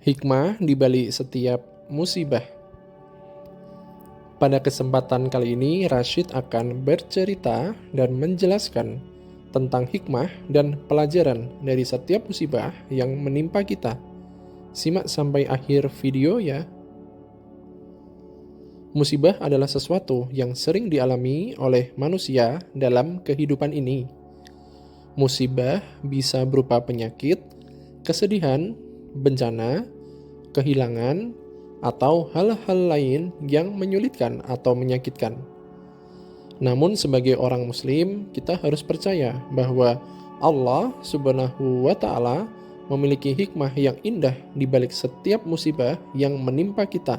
Hikmah di balik setiap musibah. Pada kesempatan kali ini, Rashid akan bercerita dan menjelaskan tentang hikmah dan pelajaran dari setiap musibah yang menimpa kita. Simak sampai akhir video ya. Musibah adalah sesuatu yang sering dialami oleh manusia dalam kehidupan ini. Musibah bisa berupa penyakit, kesedihan, bencana, kehilangan, atau hal-hal lain yang menyulitkan atau menyakitkan. Namun sebagai orang muslim, kita harus percaya bahwa Allah Subhanahu wa Ta'ala memiliki hikmah yang indah di balik setiap musibah yang menimpa kita.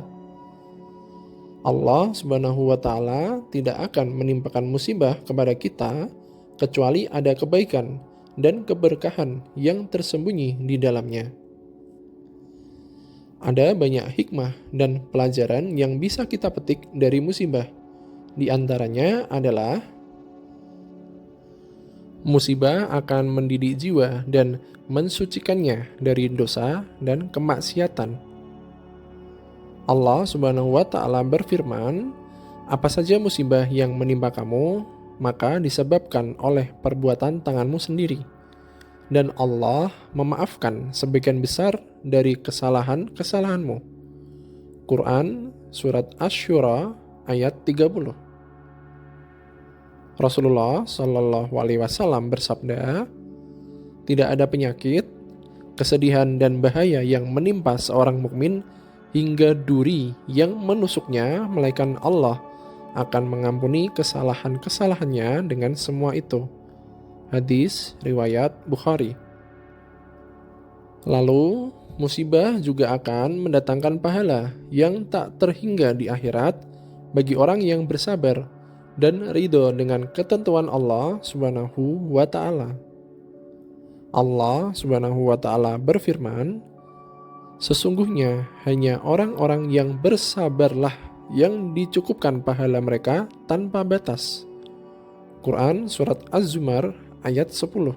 Allah Subhanahu wa Ta'ala tidak akan menimpakan musibah kepada kita kecuali ada kebaikan dan keberkahan yang tersembunyi di dalamnya. Ada banyak hikmah dan pelajaran yang bisa kita petik dari musibah. Di antaranya adalah musibah akan mendidik jiwa dan mensucikannya dari dosa dan kemaksiatan. Allah Subhanahu wa Ta'ala berfirman, "Apa saja musibah yang menimpa kamu, maka disebabkan oleh perbuatan tanganmu sendiri. Dan Allah memaafkan sebagian besar dari kesalahan-kesalahanmu." Quran Surat Asy-Syura ayat 30. Rasulullah Shallallahu Alaihi Wasallam bersabda, "Tidak ada penyakit, kesedihan dan bahaya yang menimpa seorang mukmin hingga duri yang menusuknya, melainkan Allah akan mengampuni kesalahan-kesalahannya dengan semua itu." Hadis riwayat Bukhari. Lalu, musibah juga akan mendatangkan pahala yang tak terhingga di akhirat bagi orang yang bersabar dan ridho dengan ketentuan Allah Subhanahu wa Ta'ala. Allah Subhanahu wa Ta'ala berfirman, "Sesungguhnya hanya orang-orang yang bersabarlah yang dicukupkan pahala mereka tanpa batas." Quran Surat Az-Zumar ayat 10.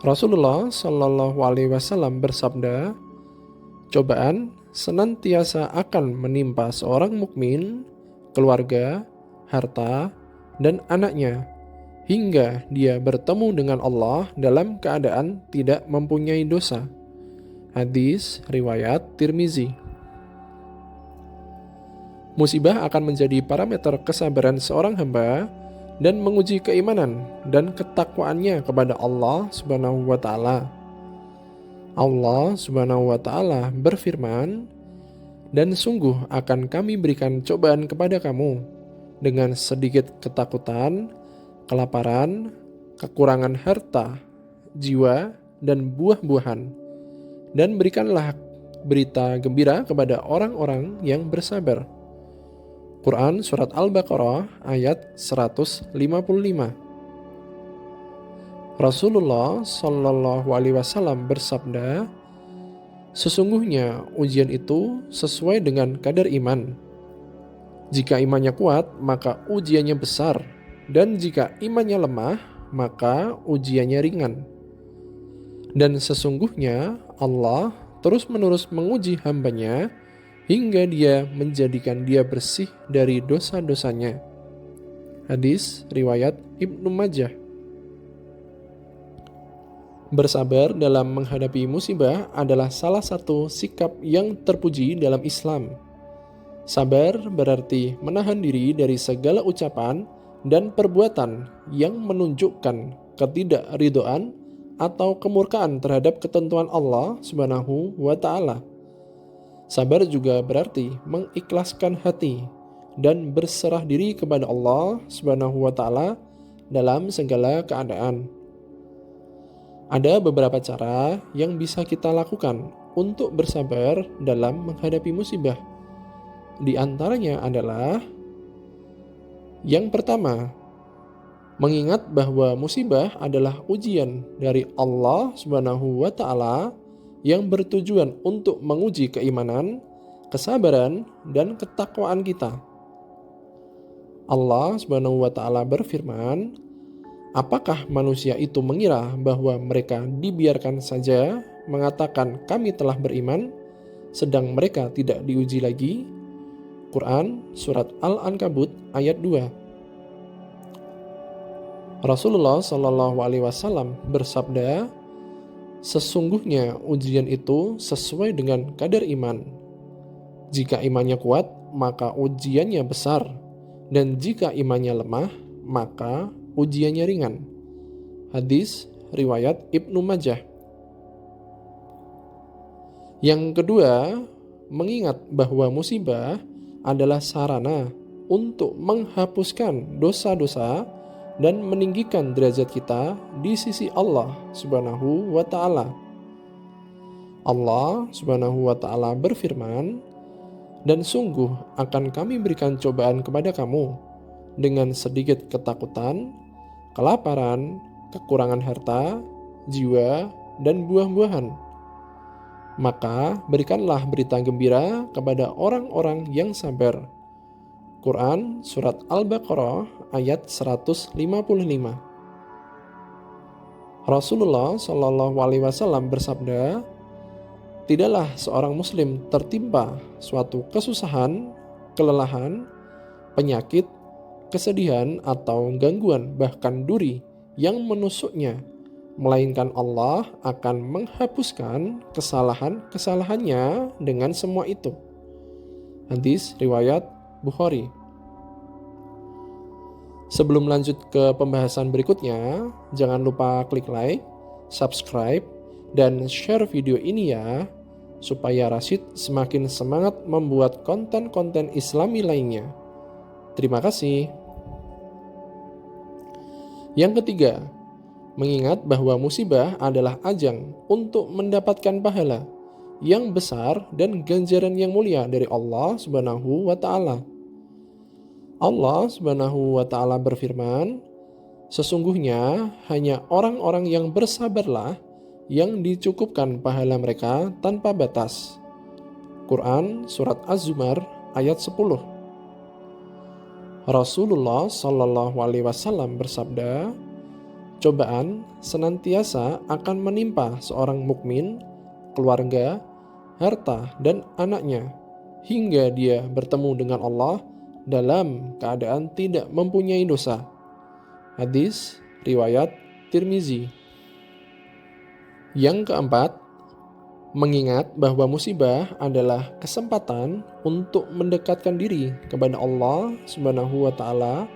Rasulullah Shallallahu Alaihi Wasallam bersabda, "Cobaan senantiasa akan menimpa seorang mukmin, keluarga, harta, dan anaknya, hingga dia bertemu dengan Allah dalam keadaan tidak mempunyai dosa." Hadis riwayat Tirmizi. Musibah akan menjadi parameter kesabaran seorang hamba dan menguji keimanan dan ketakwaannya kepada Allah Subhanahu wa Ta'ala. Allah Subhanahu wa Ta'ala berfirman, "Dan sungguh akan kami berikan cobaan kepada kamu dengan sedikit ketakutan, kelaparan, kekurangan harta, jiwa, dan buah-buahan. Dan berikanlah berita gembira kepada orang-orang yang bersabar." Quran Surat Al-Baqarah ayat 155. Rasulullah Shallallahu Alaihi Wasallam bersabda, "Sesungguhnya ujian itu sesuai dengan kadar iman. Jika imannya kuat, maka ujiannya besar. Dan jika imannya lemah, maka ujiannya ringan. Dan sesungguhnya Allah terus-menerus menguji hambanya hingga dia menjadikan dia bersih dari dosa-dosanya." Hadis riwayat Ibnu Majah. Bersabar dalam menghadapi musibah adalah salah satu sikap yang terpuji dalam Islam. Sabar berarti menahan diri dari segala ucapan dan perbuatan yang menunjukkan ketidakridhoan atau kemurkaan terhadap ketentuan Allah Subhanahu wa Ta'ala. Sabar juga berarti mengikhlaskan hati dan berserah diri kepada Allah Subhanahu wa Ta'ala dalam segala keadaan. Ada beberapa cara yang bisa kita lakukan untuk bersabar dalam menghadapi musibah. Di antaranya adalah yang pertama, mengingat bahwa musibah adalah ujian dari Allah Subhanahu wa Ta'ala yang bertujuan untuk menguji keimanan, kesabaran, dan ketakwaan kita. Allah Subhanahu wa Ta'ala berfirman, "Apakah manusia itu mengira bahwa mereka dibiarkan saja mengatakan kami telah beriman, sedang mereka tidak diuji lagi? Quran Surat Al-Ankabut ayat 2. Rasulullah Shallallahu Alaihi Wasallam bersabda, sesungguhnya ujian itu sesuai dengan kadar iman. Jika imannya kuat, maka ujiannya besar, dan jika imannya lemah, maka ujiannya ringan. Hadis riwayat Ibnu Majah. Yang kedua, mengingat bahwa musibah adalah sarana untuk menghapuskan dosa-dosa dan meninggikan derajat kita di sisi Allah Subhanahu wa Ta'ala. Allah Subhanahu wa Ta'ala berfirman, dan sungguh akan kami berikan cobaan kepada kamu dengan sedikit ketakutan, kelaparan, kekurangan harta, jiwa, dan buah-buahan. Maka berikanlah berita gembira kepada orang-orang yang sabar. Quran Surat Al-Baqarah ayat 155. Rasulullah Shallallahu Alaihi Wasallam bersabda, tidaklah seorang muslim tertimpa suatu kesusahan, kelelahan, penyakit, kesedihan, atau gangguan bahkan duri yang menusuknya, melainkan Allah akan menghapuskan kesalahan-kesalahannya dengan semua itu. Hadis riwayat Bukhari. Sebelum lanjut ke pembahasan berikutnya, jangan lupa klik like, subscribe, dan share video ini ya, supaya Rashid semakin semangat membuat konten-konten Islami lainnya. Terima kasih. Yang ketiga, mengingat bahwa musibah adalah ajang untuk mendapatkan pahala yang besar dan ganjaran yang mulia dari Allah Subhanahu wa Ta'ala. Allah Subhanahu wa Ta'ala berfirman, sesungguhnya hanya orang-orang yang bersabarlah yang dicukupkan pahala mereka tanpa batas. Quran Surat Az-Zumar ayat 10. Rasulullah Shallallahu Alaihi Wasallam bersabda, cobaan senantiasa akan menimpa seorang mukmin, keluarga, harta, dan anaknya, hingga dia bertemu dengan Allah dalam keadaan tidak mempunyai dosa. Hadis riwayat Tirmizi. Yang keempat, mengingat bahwa musibah adalah kesempatan untuk mendekatkan diri kepada Allah Subhanahu wa Ta'ala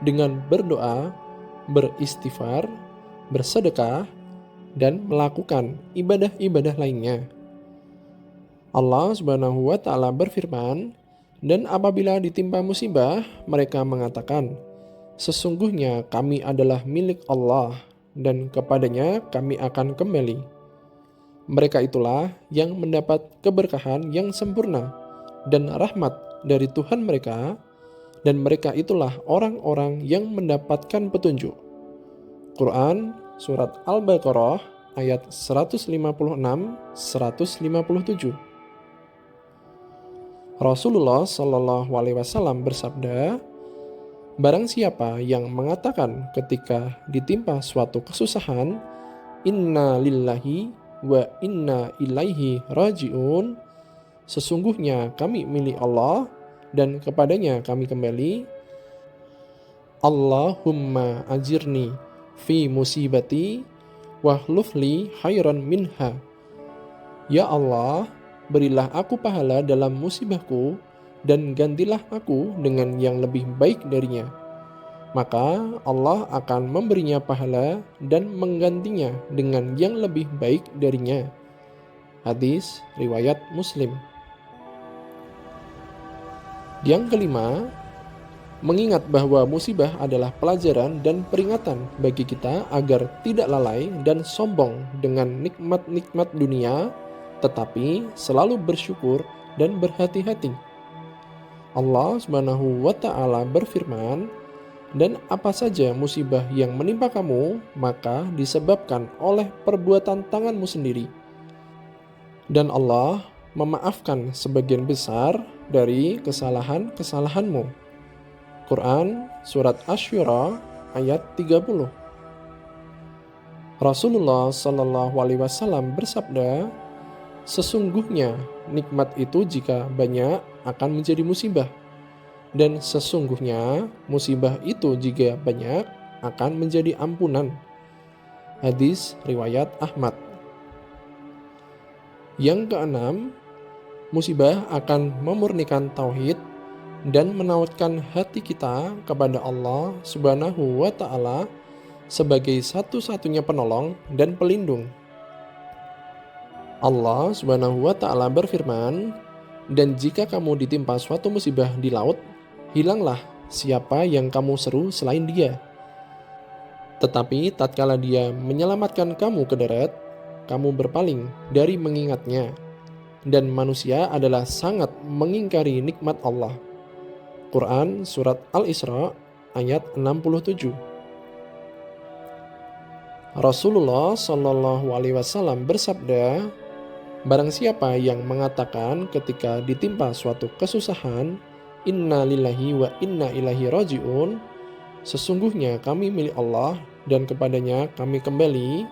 dengan berdoa, beristighfar, bersedekah, dan melakukan ibadah-ibadah lainnya. Allah Subhanahu wa Ta'ala berfirman, dan apabila ditimpa musibah, mereka mengatakan, sesungguhnya kami adalah milik Allah dan kepadanya kami akan kembali. Mereka itulah yang mendapat keberkahan yang sempurna dan rahmat dari Tuhan mereka, dan mereka itulah orang-orang yang mendapatkan petunjuk. Quran Surat Al-Baqarah ayat 156-157. Rasulullah Shallallahu Alaihi Wasallam bersabda, barang siapa yang mengatakan ketika ditimpa suatu kesusahan, inna lillahi wa inna ilaihi raji'un, sesungguhnya kami milik Allah dan kepadanya kami kembali, Allahumma ajirni fi musibati wahlufli khairan minha. Ya Allah, berilah aku pahala dalam musibahku dan gantilah aku dengan yang lebih baik darinya. Maka Allah akan memberinya pahala dan menggantinya dengan yang lebih baik darinya. Hadis riwayat Muslim. Yang kelima, mengingat bahwa musibah adalah pelajaran dan peringatan bagi kita agar tidak lalai dan sombong dengan nikmat-nikmat dunia, tetapi selalu bersyukur dan berhati-hati. Allah Subhanahu wa Ta'ala berfirman, dan apa saja musibah yang menimpa kamu, maka disebabkan oleh perbuatan tanganmu sendiri. Dan Allah memaafkan sebagian besar dari kesalahan-kesalahanmu. Quran Surat Asy-Syura ayat 30. Rasulullah Shallallahu Alaihi Wasallam bersabda, sesungguhnya nikmat itu jika banyak akan menjadi musibah, dan sesungguhnya musibah itu jika banyak akan menjadi ampunan. Hadis riwayat Ahmad. Yang keenam, musibah akan memurnikan tauhid dan menautkan hati kita kepada Allah Subhanahu wa Ta'ala sebagai satu-satunya penolong dan pelindung. Allah Subhanahu wa Ta'ala berfirman, "Dan jika kamu ditimpa suatu musibah di laut, hilanglah siapa yang kamu seru selain Dia. Tetapi tatkala Dia menyelamatkan kamu ke darat, kamu berpaling dari mengingatnya, dan manusia adalah sangat mengingkari nikmat Allah." Quran Surat Al-Isra ayat 67. Rasulullah Shallallahu Alaihi Wasallam bersabda, barang siapa yang mengatakan ketika ditimpa suatu kesusahan, Inna lillahi wa inna ilaihi raji'un, sesungguhnya kami milik Allah dan kepadanya kami kembali,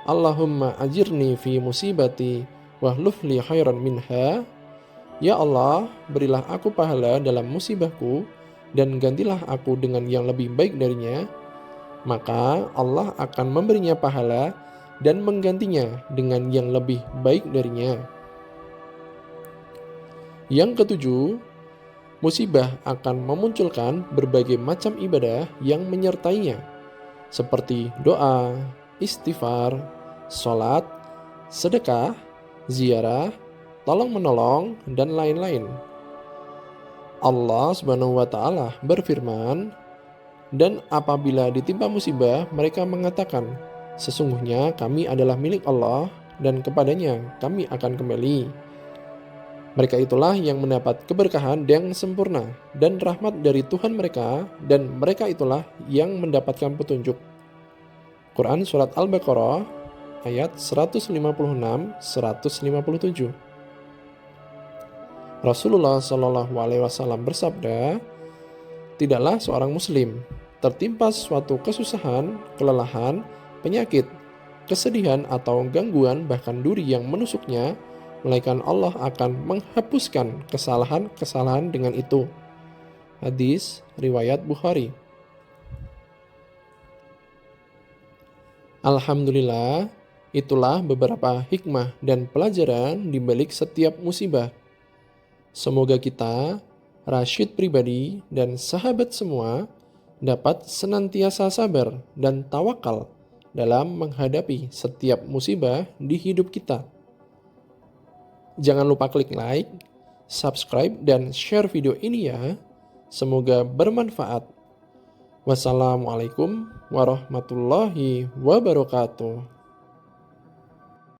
Allahumma ajirni fi musibati wahlufli khairan minha, ya Allah, berilah aku pahala dalam musibahku dan gantilah aku dengan yang lebih baik darinya, maka Allah akan memberinya pahala dan menggantinya dengan yang lebih baik darinya. Yang ketujuh, musibah akan memunculkan berbagai macam ibadah yang menyertainya, seperti doa, istighfar, sholat, sedekah, ziarah, tolong-menolong, dan lain-lain. Allah Subhanahu wa Ta'ala berfirman, dan apabila ditimpa musibah, mereka mengatakan, sesungguhnya kami adalah milik Allah dan kepadanya kami akan kembali. Mereka itulah yang mendapat keberkahan yang sempurna dan rahmat dari Tuhan mereka, dan mereka itulah yang mendapatkan petunjuk. Quran Surat Al-Baqarah ayat 156-157. Rasulullah Shallallahu Alaihi Wasallam bersabda, tidaklah seorang muslim tertimpa suatu kesusahan, kelelahan, penyakit, kesedihan atau gangguan bahkan duri yang menusuknya, melainkan Allah akan menghapuskan kesalahan-kesalahan dengan itu. Hadis riwayat Bukhari. Alhamdulillah, itulah beberapa hikmah dan pelajaran di balik setiap musibah. Semoga kita, Rashid pribadi, dan sahabat semua dapat senantiasa sabar dan tawakal dalam menghadapi setiap musibah di hidup kita. Jangan lupa klik like, subscribe, dan share video ini ya. Semoga bermanfaat. Wassalamualaikum warahmatullahi wabarakatuh.